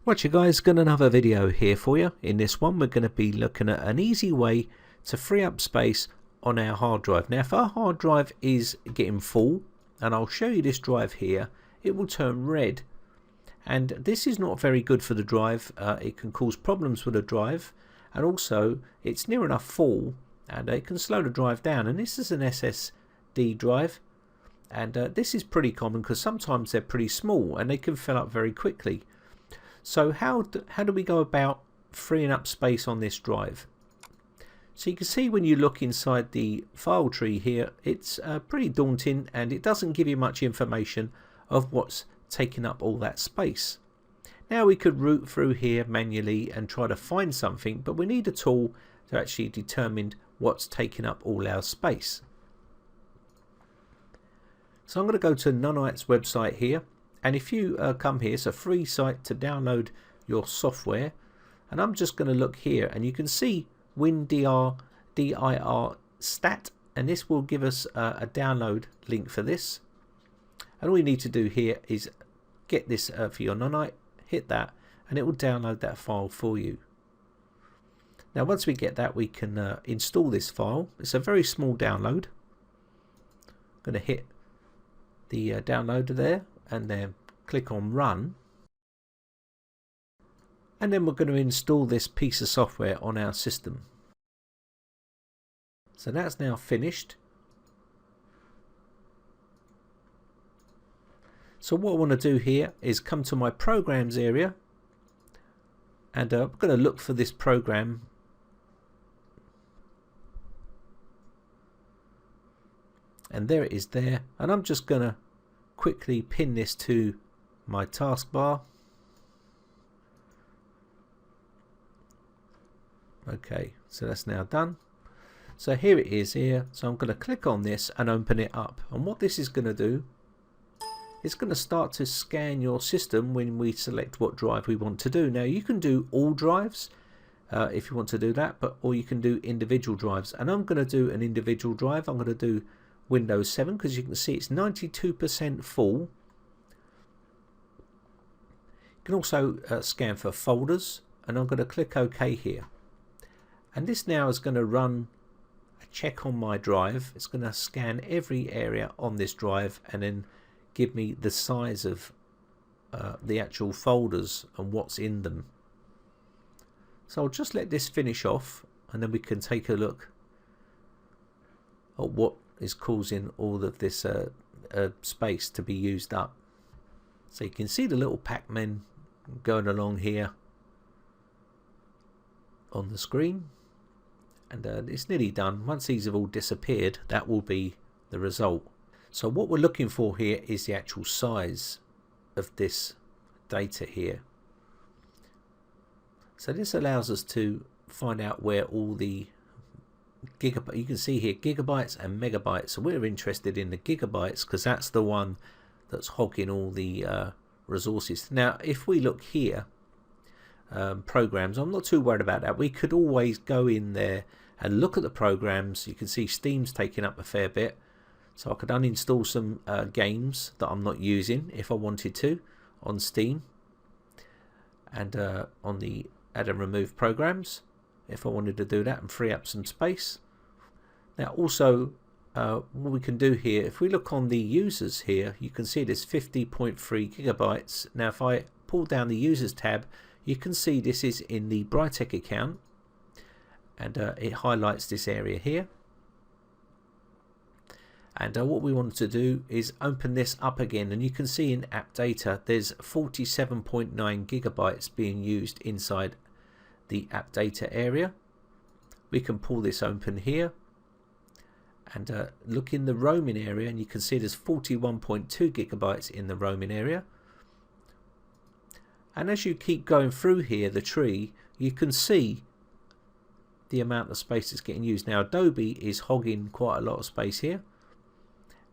Right, you guys, got another video here for you. In this one we're going to be looking at an easy way to free up space on our hard drive. Now if our hard drive is getting full, and I'll show you this drive here, it will turn red, and this is not very good for the drive. It can cause problems with the drive, and also it's near enough full and it can slow the drive down. And this is an SSD drive, and this is pretty common because sometimes they're pretty small and they can fill up very quickly. So how do we go about freeing up space on this drive? So you can see when you look inside the file tree here, it's pretty daunting, and it doesn't give you much information of what's taking up all that space. Now we could root through here manually and try to find something, but we need a tool to actually determine what's taking up all our space. So I'm going to go to Nonite's website here. And if you come here, it's a free site to download your software. And I'm just going to look here, and you can see WinDirStat, and this will give us a download link for this. And all you need to do here is get this for your Nonite, hit that, and it will download that file for you. Now once we get that, we can install this file. It's a very small download. I'm going to hit the downloader there, and then click on run, and then we're going to install this piece of software on our system. So that's now finished. So what I want to do here is come to my programs area, and I'm going to look for this program, and there it is there, and I'm just going to quickly pin this to my taskbar. Okay, so that's now done. So here it is here. So I'm going to click on this and open it up, and what this is going to do, it's going to start to scan your system when we select what drive we want to do. Now you can do all drives if you want to do that, or you can do individual drives, and I'm going to do an individual drive. I'm going to do Windows 7 because you can see it's 92% full. You can also scan for folders, and I'm going to click OK here. And this now is going to run a check on my drive. It's going to scan every area on this drive and then give me the size of the actual folders and what's in them. So I'll just let this finish off, and then we can take a look at what is causing all of this space to be used up. So you can see the little Pac-Man going along here on the screen, and it's nearly done. Once these have all disappeared, that will be the result. So what we're looking for here is the actual size of this data here. So this allows us to find out where all the gigabytes, you can see here gigabytes and megabytes, so we're interested in the gigabytes because that's the one that's hogging all the resources. Now if we look here, programs, I'm not too worried about that. We could always go in there and look at the programs. You can see Steam's taking up a fair bit, so I could uninstall some games that I'm not using if I wanted to on Steam, and on the add and remove programs if I wanted to do that and free up some space. Now also what we can do here, if we look on the users here, you can see there's 50.3 gigabytes. Now if I pull down the users tab, you can see this is in the Brightech account, and it highlights this area here. And what we want to do is open this up again, and you can see in app data there's 47.9 gigabytes being used inside the app data area. We can pull this open here and look in the roaming area, and you can see there's 41.2 gigabytes in the roaming area. And as you keep going through here, the tree, you can see the amount of space that's getting used. Now Adobe is hogging quite a lot of space here,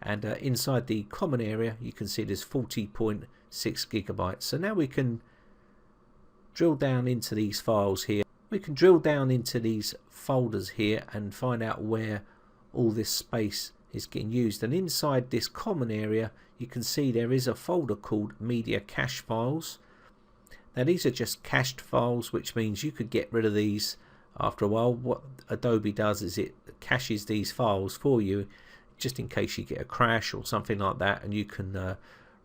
and inside the common area you can see there's 40.6 gigabytes. So now we can drill down into these files here. We can drill down into these folders here and find out where all this space is getting used. And inside this common area you can see there is a folder called media cache files. Now these are just cached files, which means you could get rid of these after a while. What Adobe does is it caches these files for you just in case you get a crash or something like that, and you can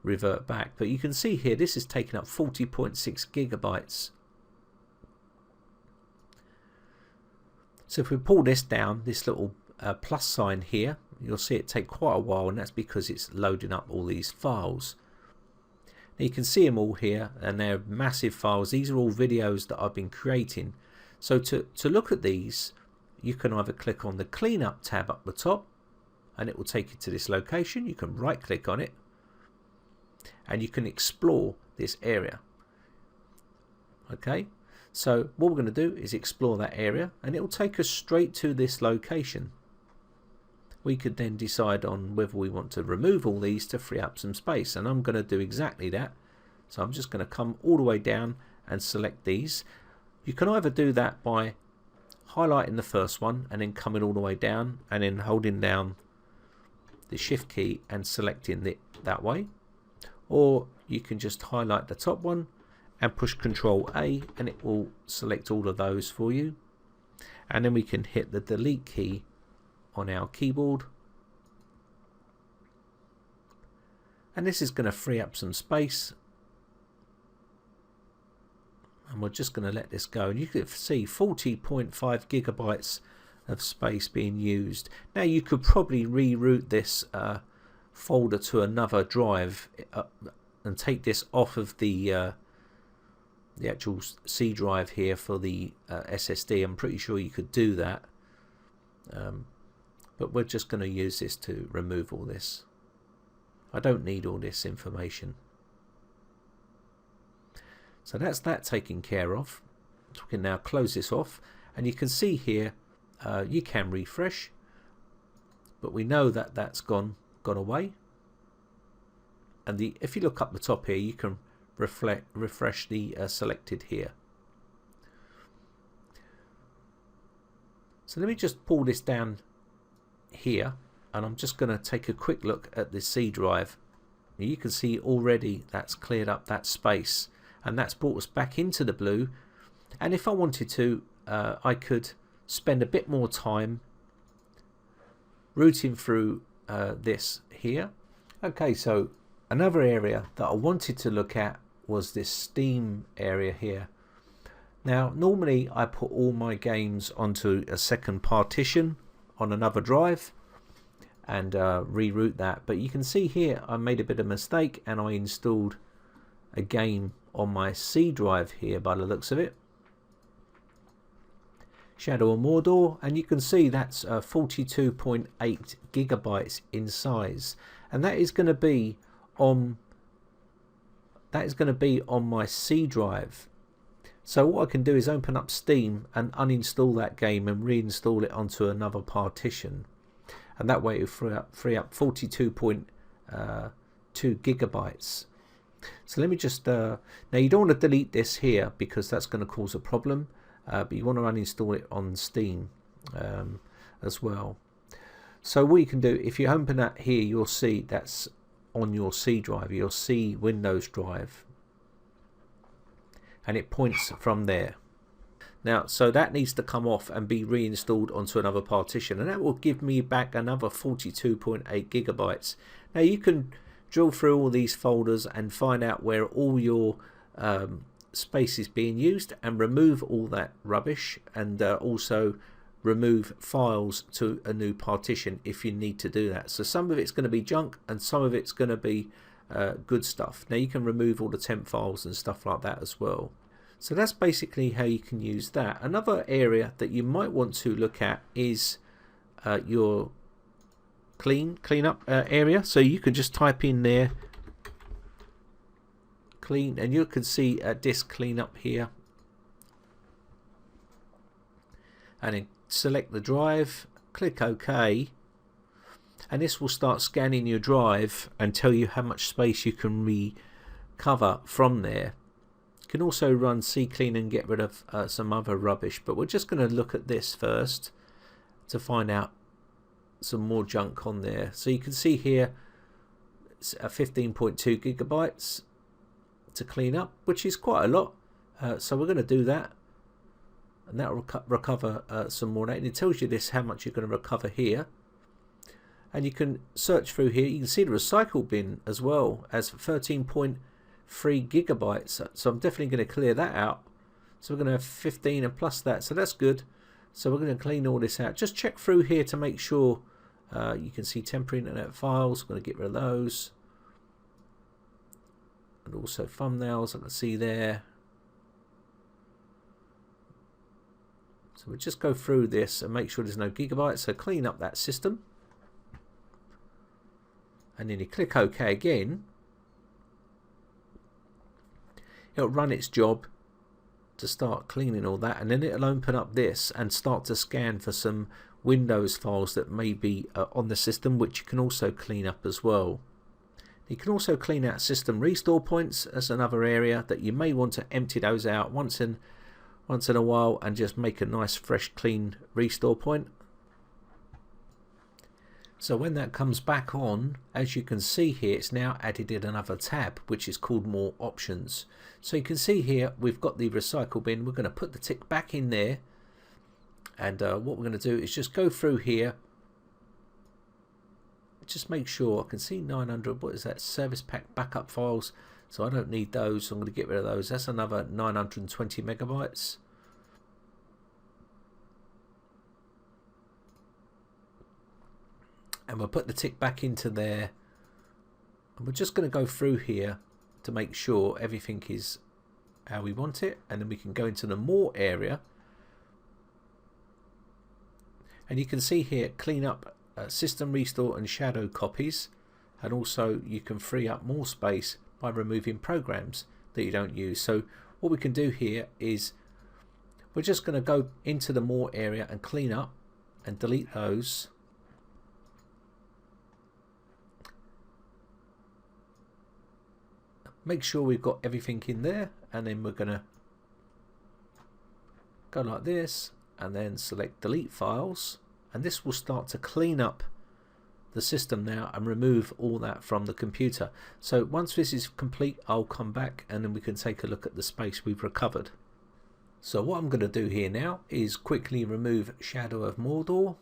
revert back. But you can see here this is taking up 40.6 gigabytes. So if we pull this down, this little plus sign here, you'll see it take quite a while, and that's because it's loading up all these files. Now you can see them all here, and they're massive files. These are all videos that I've been creating. So to look at these, you can either click on the Cleanup tab up the top, and it will take you to this location. You can right click on it, and you can explore this area. Okay, so what we're going to do is explore that area, and it will take us straight to this location. We could then decide on whether we want to remove all these to free up some space, and I'm going to do exactly that. So I'm just going to come all the way down and select these. You can either do that by highlighting the first one and then coming all the way down and then holding down the shift key and selecting it that way, or you can just highlight the top one and push Control A and it will select all of those for you, and then we can hit the delete key on our keyboard, and this is going to free up some space, and we're just going to let this go, and you can see 40.5 gigabytes of space being used. Now you could probably reroute this folder to another drive and take this off of the actual C drive here for the SSD. I'm pretty sure you could do that, but we're just going to use this to remove all this. I don't need all this information. So that's that taken care of. So we can now close this off, and you can see here you can refresh, but we know that that's gone away. And if you look up the top here, you can refresh the selected here. So let me just pull this down here, and I'm just going to take a quick look at the C drive. You can see already that's cleared up that space, and that's brought us back into the blue. And if I wanted to, I could spend a bit more time routing through this here. Okay, so another area that I wanted to look at was this Steam area here. Now normally I put all my games onto a second partition on another drive and reroute that, but you can see here I made a bit of a mistake and I installed a game on my C drive here by the looks of it, Shadow of Mordor, and you can see that's 42.8 gigabytes in size, and that is going to be on my C drive. So what I can do is open up Steam and uninstall that game and reinstall it onto another partition, and that way it will free up 42.2 gigabytes. So let me just now you don't want to delete this here because that's going to cause a problem, but you want to uninstall it on Steam as well. So what you can do, if you open that here, you'll see that's on your C drive, your C Windows drive, and it points from there. Now so that needs to come off and be reinstalled onto another partition, and that will give me back another 42.8 gigabytes. Now you can drill through all these folders and find out where all your space is being used and remove all that rubbish, and also remove files to a new partition if you need to do that. So some of it's going to be junk and some of it's going to be good stuff. Now you can remove all the temp files and stuff like that as well. So that's basically how you can use that. Another area that you might want to look at is your cleanup area. So you can just type in there clean, and you can see disk cleanup here, and then select the drive, click OK, and this will start scanning your drive and tell you how much space you can recover from there. You can also run CClean and get rid of some other rubbish, but we're just going to look at this first to find out some more junk on there. So you can see here it's 15.2 gigabytes to clean up, which is quite a lot. So we're going to do that, and that will recover some more. And it tells you this, how much you're going to recover here. And you can search through here. You can see the recycle bin as well as 13.3 gigabytes. So I'm definitely going to clear that out. So we're going to have 15 and plus that. So that's good. So we're going to clean all this out. Just check through here to make sure you can see temporary internet files. I'm going to get rid of those. And also thumbnails I can see there. So we'll just go through this and make sure there's no gigabytes. So clean up that system. And then you click OK again. It'll run its job to start cleaning all that, and then it'll open up this and start to scan for some Windows files that may be on the system, which you can also clean up as well. You can also clean out system restore points as another area that you may want to empty those out once in a while and just make a nice fresh clean restore point. So when that comes back on, as you can see here, it's now added in another tab which is called more options. So you can see here we've got the recycle bin. We're going to put the tick back in there, and what we're going to do is just go through here, just make sure. I can see 900, what is that, service pack backup files, so I don't need those, so I'm going to get rid of those. That's another 920 megabytes. And we'll put the tick back into there, and we're just going to go through here to make sure everything is how we want it, and then we can go into the more area, and you can see here clean up system restore and shadow copies, and also you can free up more space by removing programs that you don't use. So what we can do here is we're just going to go into the more area and clean up and delete those. Make sure we've got everything in there, and then we're going to go like this and then select delete files, and this will start to clean up the system now and remove all that from the computer. So once this is complete, I'll come back and then we can take a look at the space we've recovered. So what I'm going to do here now is quickly remove Shadow of Mordor,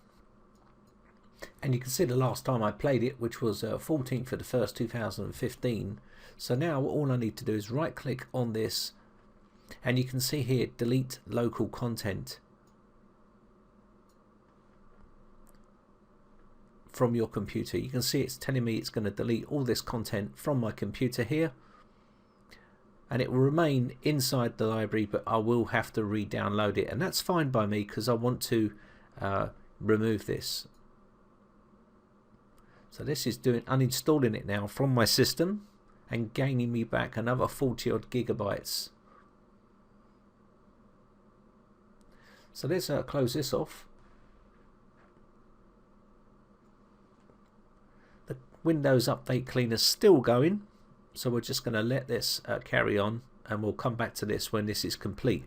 and you can see the last time I played it, which was 14th of the 1st 2015. So now all I need to do is right click on this, and you can see here delete local content from your computer. You can see it's telling me it's going to delete all this content from my computer here, and it will remain inside the library, but I will have to re-download it, and that's fine by me because I want to remove this. So this is uninstalling it now from my system and gaining me back another 40 odd gigabytes. So let's close this off. The Windows Update Cleaner is still going, so we're just going to let this carry on, and we'll come back to this when this is complete.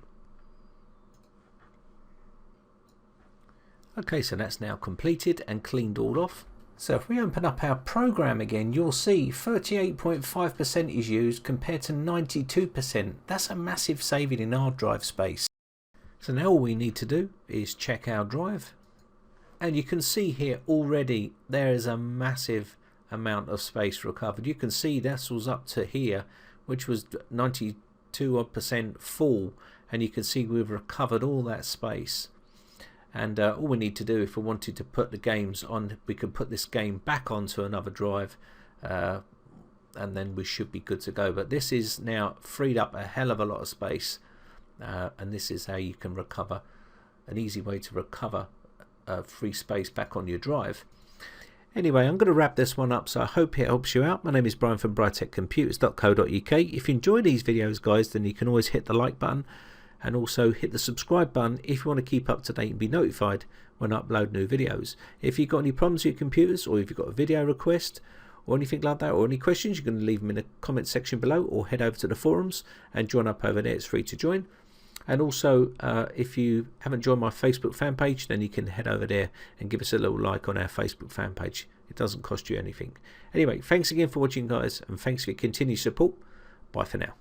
Okay, so that's now completed and cleaned all off. So if we open up our program again, you'll see 38.5% is used compared to 92%. That's a massive saving in hard drive space. So now all we need to do is check our drive, and you can see here already there is a massive amount of space recovered. You can see this was up to here, which was 92% full, and you can see we've recovered all that space. And all we need to do, if we wanted to put the games on, we can put this game back onto another drive, and then we should be good to go. But this is now freed up a hell of a lot of space, and this is how you can recover, an easy way to recover free space back on your drive. Anyway, I'm going to wrap this one up, so I hope it helps you out. My name is Brian from briteccomputers.co.uk. If you enjoy these videos, guys, then you can always hit the like button, and also hit the subscribe button if you want to keep up to date and be notified when I upload new videos. If you've got any problems with your computers, or if you've got a video request or anything like that, or any questions, you can leave them in the comment section below, or head over to the forums and join up over there. It's free to join. And also if you haven't joined my Facebook fan page, then you can head over there and give us a little like on our Facebook fan page. It doesn't cost you anything. Anyway, thanks again for watching, guys, and thanks for your continued support. Bye for now.